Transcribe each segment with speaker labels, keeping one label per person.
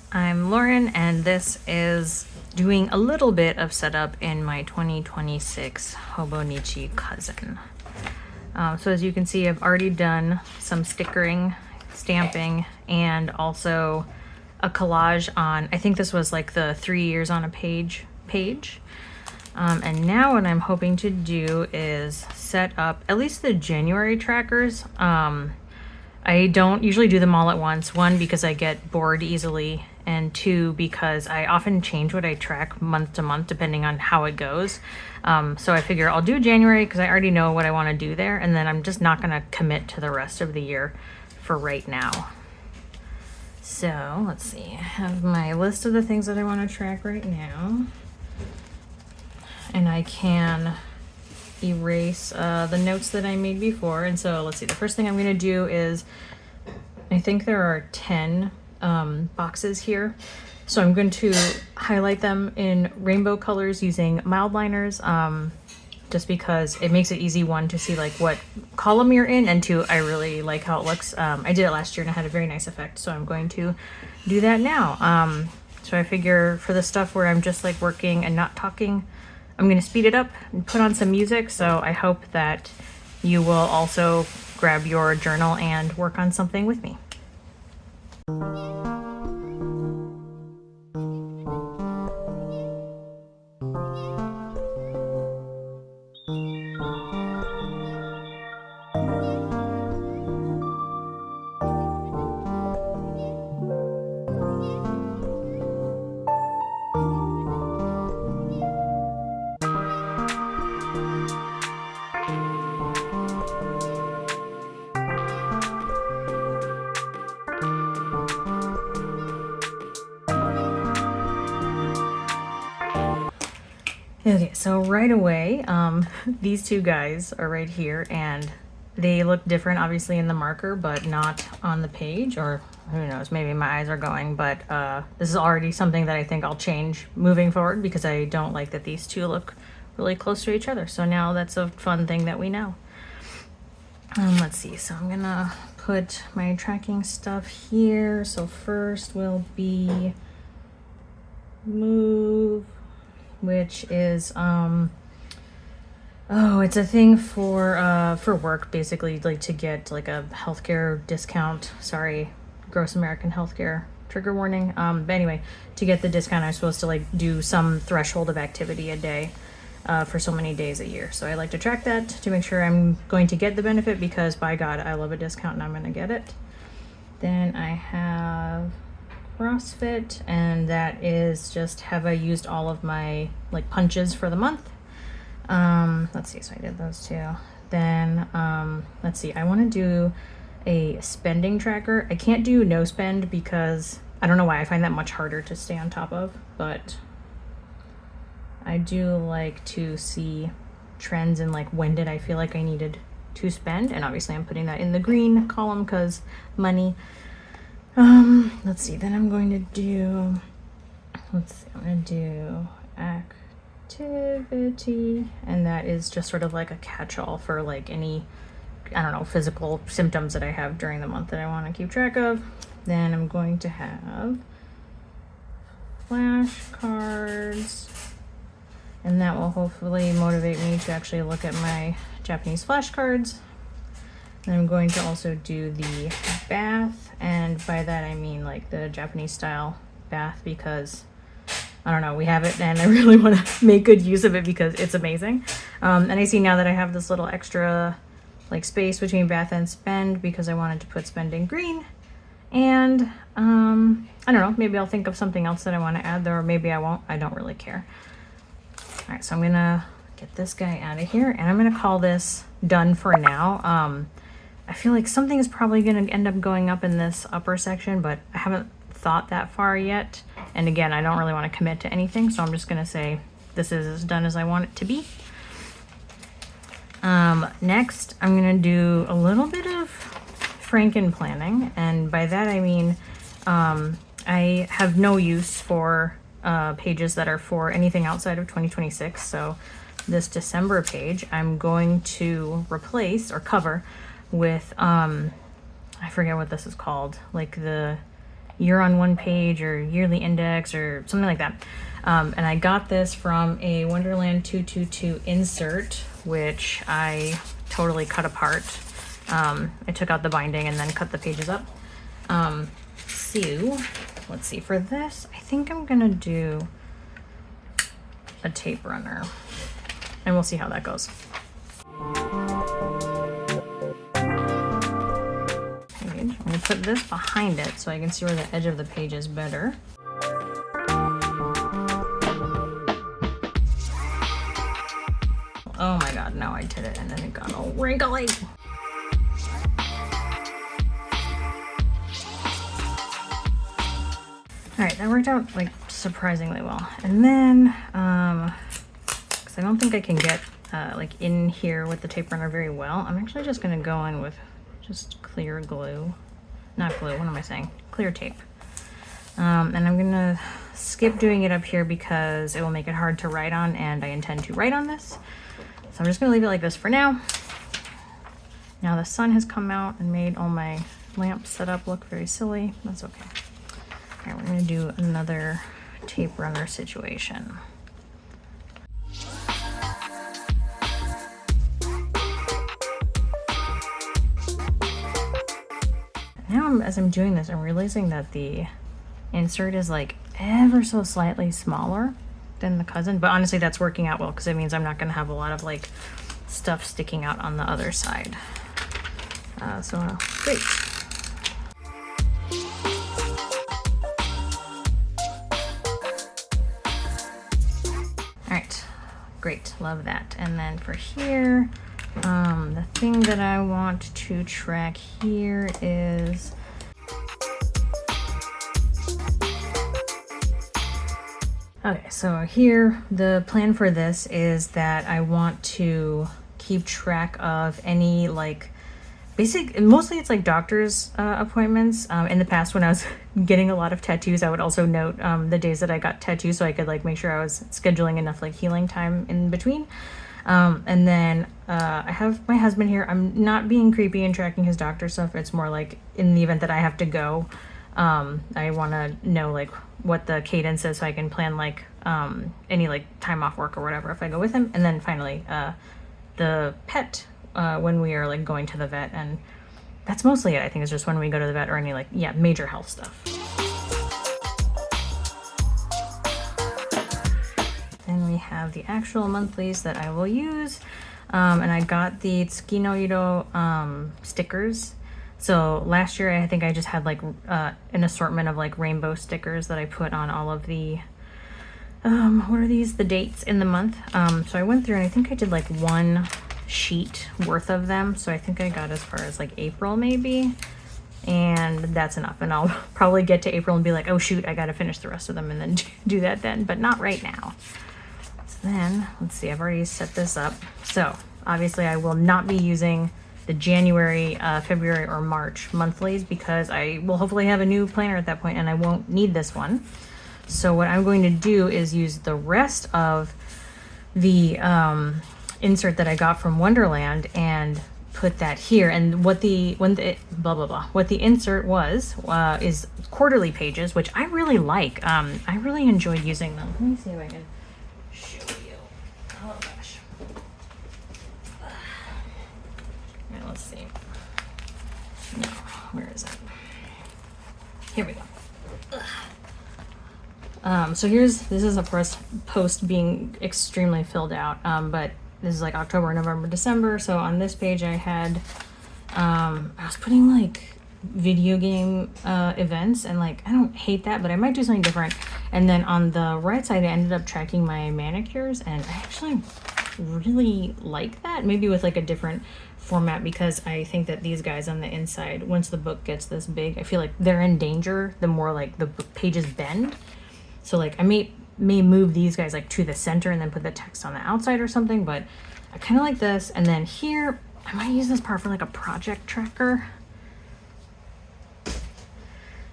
Speaker 1: I'm Lauren, and this is doing a little bit of setup in my 2026 Hobonichi cousin. So as you can see, I've already done some stickering, stamping, and also a collage on, I think this was like the 3 years on a page. And now what I'm hoping to do is set up at least the January trackers. I don't usually do them all at once. One, because I get bored easily, and two, because I often change what I track month to month depending on how it goes. So I figure I'll do January because I already know what I want to do there, and then I'm just not going to commit to the rest of the year for right now. So let's see, I have my list of the things that I want to track right now, and I can erase the notes that I made before. And so let's see, the first thing I'm going to do is, I think there are 10 boxes here, so I'm going to highlight them in rainbow colors using mild liners, just because it makes it easy, one, to see like what column you're in, and two, I really like how it looks. I did it last year and it had a very nice effect, so I'm going to do that now. So I figure for the stuff where I'm just like working and not talking, I'm going to speed it up and put on some music, so I hope that you will also grab your journal and work on something with me. Okay, so right away, these two guys are right here, and they look different obviously in the marker, but not on the page, or who knows, maybe my eyes are going, but this is already something that I think I'll change moving forward because I don't like that these two look really close to each other. So now that's a fun thing that we know. Let's see, so I'm gonna put my tracking stuff here. So first will be move, which is it's a thing for work, basically, like to get like a healthcare discount. Sorry, gross American healthcare trigger warning. But anyway, to get the discount, I'm supposed to like do some threshold of activity a day for so many days a year. So I like to track that to make sure I'm going to get the benefit, because by God, I love a discount and I'm going to get it. Then I have CrossFit, and that is just, have I used all of my like punches for the month. Let's see, so I did those two. Then let's see, I want to do a spending tracker. I can't do no spend because I don't know why, I find that much harder to stay on top of, but I do like to see trends in like when did I feel like I needed to spend, and obviously I'm putting that in the green column because money. Let's see, then I'm going to do, I'm going to do activity, and that is just sort of like a catch-all for like any, I don't know, physical symptoms that I have during the month that I want to keep track of. Then I'm going to have flashcards, and that will hopefully motivate me to actually look at my Japanese flashcards. And I'm going to also do the bath, and by that I mean like the Japanese style bath, because I don't know, we have it and I really want to make good use of it because it's amazing. And I see now that I have this little extra like space between bath and spend because I wanted to put spend in green. And I don't know, maybe I'll think of something else that I want to add there, or maybe I won't. I don't really care. All right, so I'm gonna get this guy out of here, and I'm gonna call this done for now. I feel like something is probably going to end up going up in this upper section, but I haven't thought that far yet. And again, I don't really want to commit to anything, so I'm just going to say this is as done as I want it to be. Next, I'm going to do a little bit of Franken planning, and by that I mean I have no use for pages that are for anything outside of 2026. So this December page, I'm going to replace or cover with I forget what this is called, like the year on one page or yearly index or something like that. And I got this from a Wonderland 222 insert, which I totally cut apart. I took out the binding and then cut the pages up. So let's see, for this, I think I'm gonna do a tape runner and we'll see how that goes. I'm gonna put this behind it so I can see where the edge of the page is better. Oh my god, now I did it and then it got all wrinkly. Alright, that worked out like surprisingly well. And then, because I don't think I can get like in here with the tape runner very well, I'm actually just gonna go in with just clear glue. Not glue, what am I saying? Clear tape. And I'm gonna skip doing it up here because it will make it hard to write on, and I intend to write on this. So I'm just gonna leave it like this for now. Now the sun has come out and made all my lamp setup look very silly. That's okay. All right, we're gonna do another tape runner situation. Now, as I'm doing this, I'm realizing that the insert is like ever so slightly smaller than the cousin, but honestly that's working out well because it means I'm not gonna have a lot of like stuff sticking out on the other side. So great. Alright, great, love that. And then for here, the thing that I want to track here is okay, so here the plan for this is that I want to keep track of any like mostly it's like doctor's appointments. In the past when I was getting a lot of tattoos, I would also note the days that I got tattoos so I could like make sure I was scheduling enough like healing time in between. And then I have my husband here. I'm not being creepy and tracking his doctor stuff. It's more like in the event that I have to go, I want to know like what the cadence is so I can plan like any like time off work or whatever if I go with him. And then finally the pet when we are like going to the vet, and that's mostly it. I think it's just when we go to the vet or any like major health stuff. Then we have the actual monthlies that I will use, and I got the Tsuki no Iro stickers. So last year I think I just had like an assortment of like rainbow stickers that I put on all of the what are these, the dates in the month. So I went through and I think I did like one sheet worth of them, so I think I got as far as like April maybe, and that's enough. And I'll probably get to April and be like, oh shoot, I gotta finish the rest of them and then do that then, but not right now. So then let's see, I've already set this up. So obviously I will not be using the January, February, or March monthlies because I will hopefully have a new planner at that point and I won't need this one. So what I'm going to do is use the rest of the insert that I got from Wonderland and put that here. And what the insert was is quarterly pages, which I really like. I really enjoyed using them. Let me see if I can show you. Oh gosh. Right, let's see. No, where is it? Here we go. So this is of course post being extremely filled out, but this is like October, November, December. So on this page I had, I was putting like video game events, and like I don't hate that, but I might do something different. And then on the right side I ended up tracking my manicures, and I actually really like that, maybe with like a different format, because I think that these guys on the inside, once the book gets this big, I feel like they're in danger the more like the pages bend. So like I may move these guys like to the center and then put the text on the outside or something, but I kind of like this. And then here I might use this part for like a project tracker,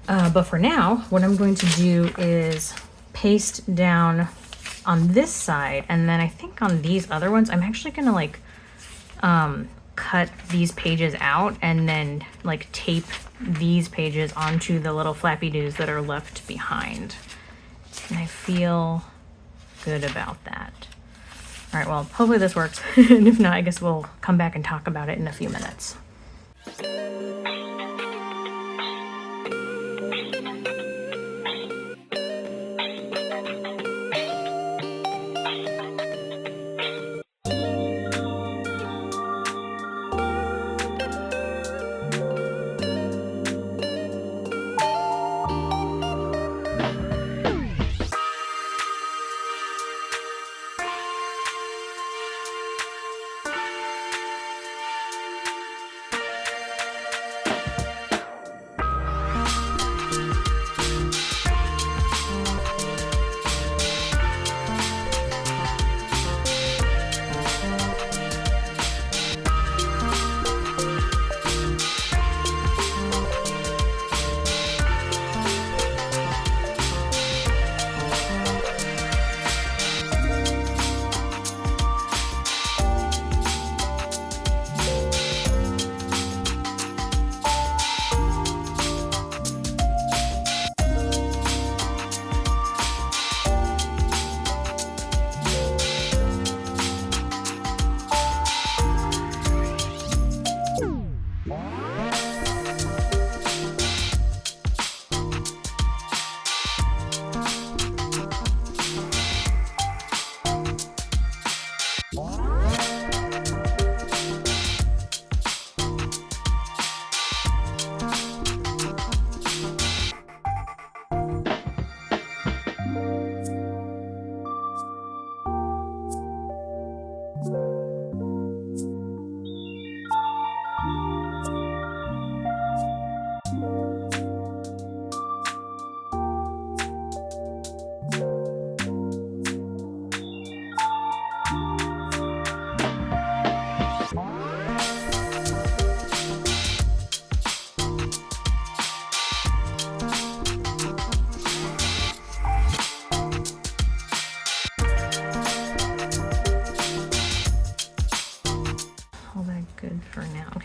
Speaker 1: but for now what I'm going to do is paste down on this side, and then I think on these other ones I'm actually gonna like cut these pages out and then like tape these pages onto the little flappy doos that are left behind. And I feel good about that. All right, well, hopefully this works. And if not, I guess we'll come back and talk about it in a few minutes.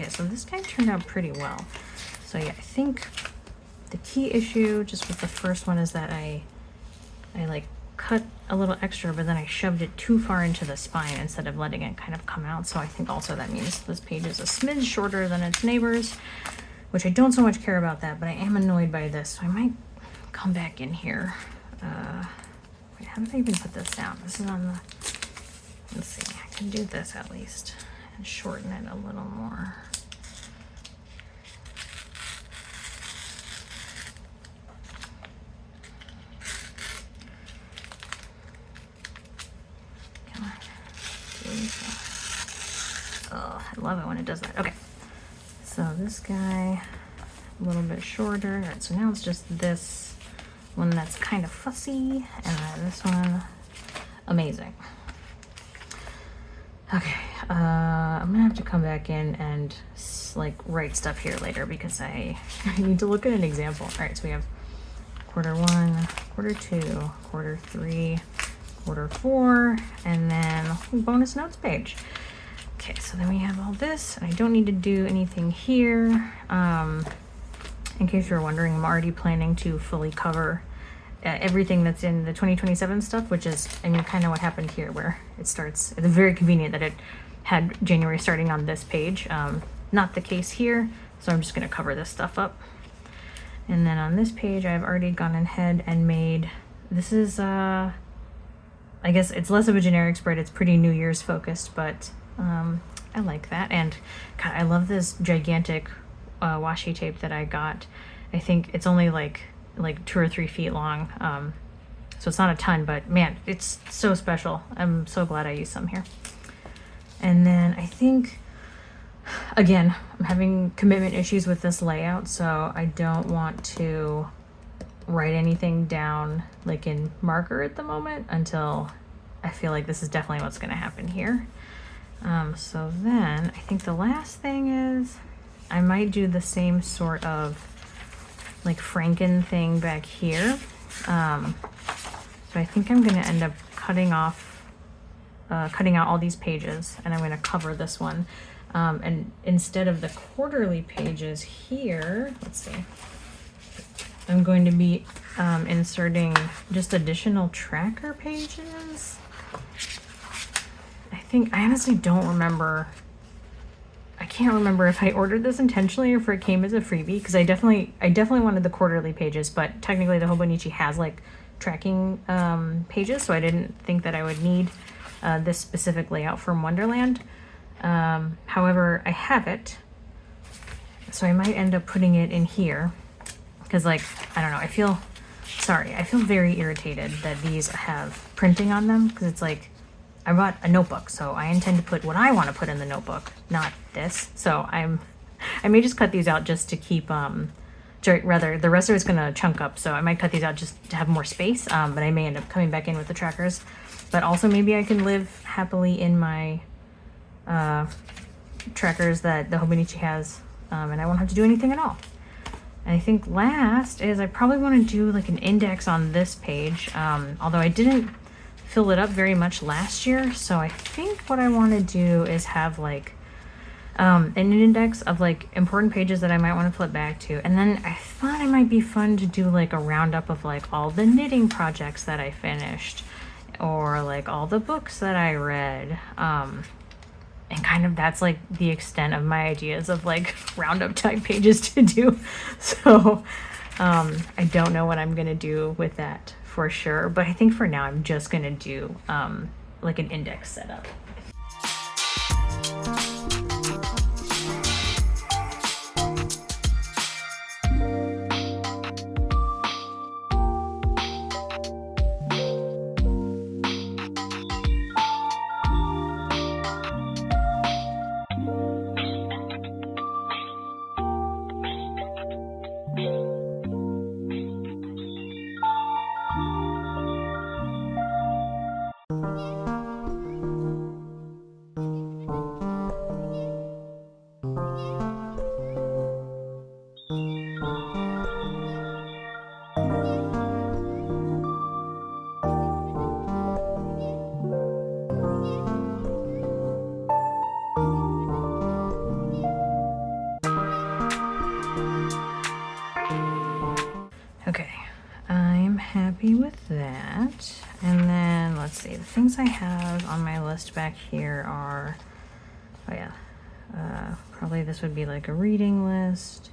Speaker 1: So this guy turned out pretty well. So yeah, I think the key issue just with the first one is that I like cut a little extra, but then I shoved it too far into the spine instead of letting it kind of come out. So I think also that means this page is a smidge shorter than its neighbors, which I don't so much care about that, but I am annoyed by this. So I might come back in here. Wait, how did I even put this down? This is on the, let's see, I can do this at least and shorten it a little more. Oh, I love it when it does that. Okay, so this guy a little bit shorter. All right, so now it's just this one that's kind of fussy, and then this one amazing. Okay, I'm gonna have to come back in and like write stuff here later because I need to look at an example. All right, so we have quarter 1, quarter 2, quarter 3, quarter 4, and then a bonus notes page. Okay, so then we have all this, and I don't need to do anything here. In case you're wondering, I'm already planning to fully cover everything that's in the 2027 stuff, which is, I mean, kind of what happened here, where it starts. It's very convenient that it had January starting on this page. Not the case here, so I'm just going to cover this stuff up. And then on this page, I've already gone ahead and made, this is, I guess it's less of a generic spread. It's pretty New Year's focused, but I like that. And God, I love this gigantic washi tape that I got. I think it's only like 2 or 3 feet long. So it's not a ton, but man, it's so special. I'm so glad I used some here. And then I think, again, I'm having commitment issues with this layout, so I don't want to write anything down like in marker at the moment until I feel like this is definitely what's going to happen here. So then I think the last thing is I might do the same sort of like Franken thing back here. So I think I'm going to end up cutting out all these pages, and I'm going to cover this one. And instead of the quarterly pages here, let's see, I'm going to be inserting just additional tracker pages. I honestly don't remember. I can't remember if I ordered this intentionally or if it came as a freebie, because I definitely wanted the quarterly pages, but technically the Hobonichi has like tracking pages, so I didn't think that I would need this specific layout from Wonderland. However, I have it, so I might end up putting it in here, because like, I don't know, I feel very irritated that these have printing on them, because it's like, I bought a notebook, so I intend to put what I want to put in the notebook, not this. So I may just cut these out just to keep, rather, the rest of it's gonna chunk up, so I might cut these out just to have more space, but I may end up coming back in with the trackers. But also maybe I can live happily in my trackers that the Hobonichi has, and I won't have to do anything at all. And I think last is I probably want to do like an index on this page, although I didn't fill it up very much last year, so I think what I want to do is have like an index of like important pages that I might want to flip back to, and then I thought it might be fun to do like a roundup of like all the knitting projects that I finished, or like all the books that I read, and kind of that's like the extent of my ideas of like roundup type pages to do. So I don't know what I'm gonna do with that for sure, but I think for now I'm just gonna do like an index setup. Okay, I'm happy with that. And then let's see, the things I have on my list back here are, oh yeah, probably this would be like a reading list.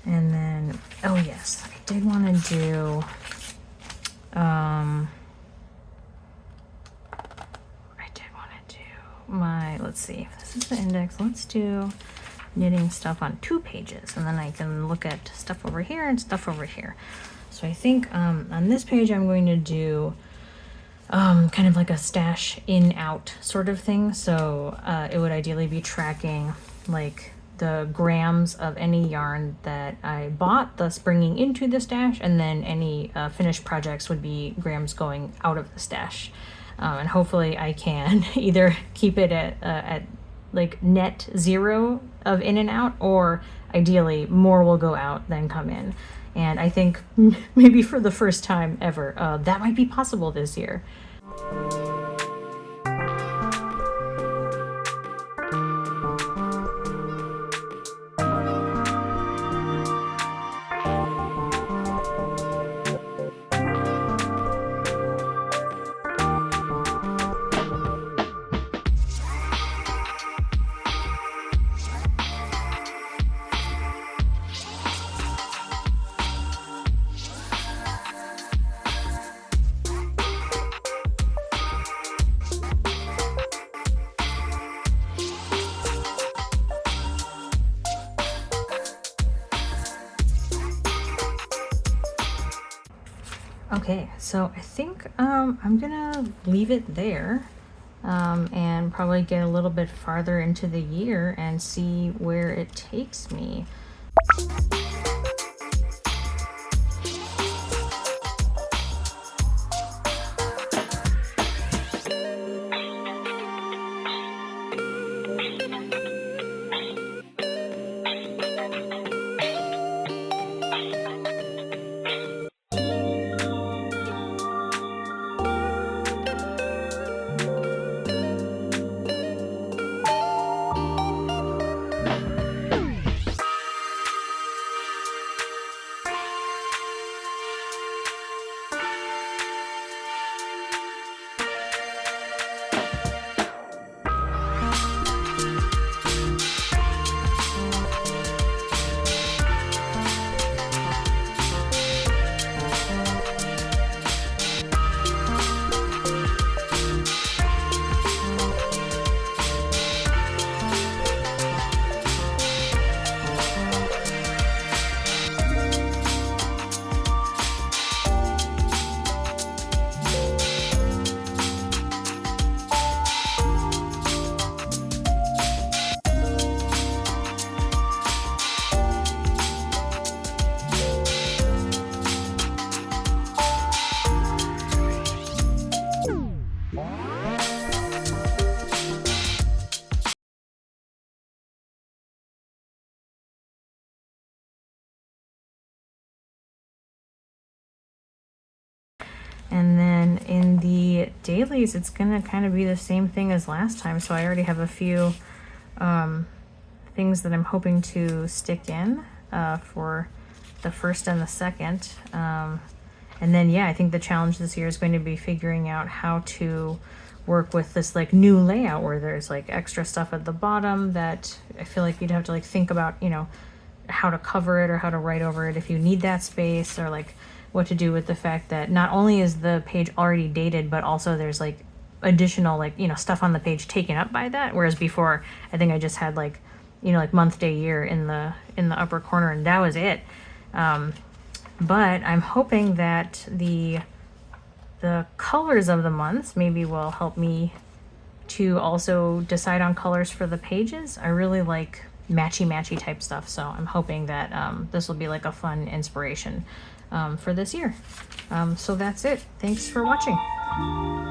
Speaker 1: And then, oh yes, I did want to do, let's see, if this is the index, let's do knitting stuff on 2 pages, and then I can look at stuff over here and stuff over here. So I think on this page I'm going to do kind of like a stash in out sort of thing. So it would ideally be tracking like the grams of any yarn that I bought, thus bringing into the stash, and then any finished projects would be grams going out of the stash. And hopefully I can either keep it at like net 0 of in and out, or ideally more will go out than come in. And I think maybe for the first time ever, that might be possible this year. Okay, so I think I'm gonna leave it there and probably get a little bit farther into the year and see where it takes me. And then in the dailies, it's gonna kind of be the same thing as last time. So I already have a few things that I'm hoping to stick in for the first and the second. And then, yeah, I think the challenge this year is going to be figuring out how to work with this like new layout where there's like extra stuff at the bottom that I feel like you'd have to like think about, you know, how to cover it or how to write over it if you need that space, or like what to do with the fact that not only is the page already dated, but also there's like additional like, you know, stuff on the page taken up by that. Whereas before, I think I just had like, you know, like month, day, year in the upper corner, and that was it. But I'm hoping that the colors of the months maybe will help me to also decide on colors for the pages. I really like matchy type stuff, so I'm hoping that this will be like a fun inspiration for this year. So that's it. Thanks for watching.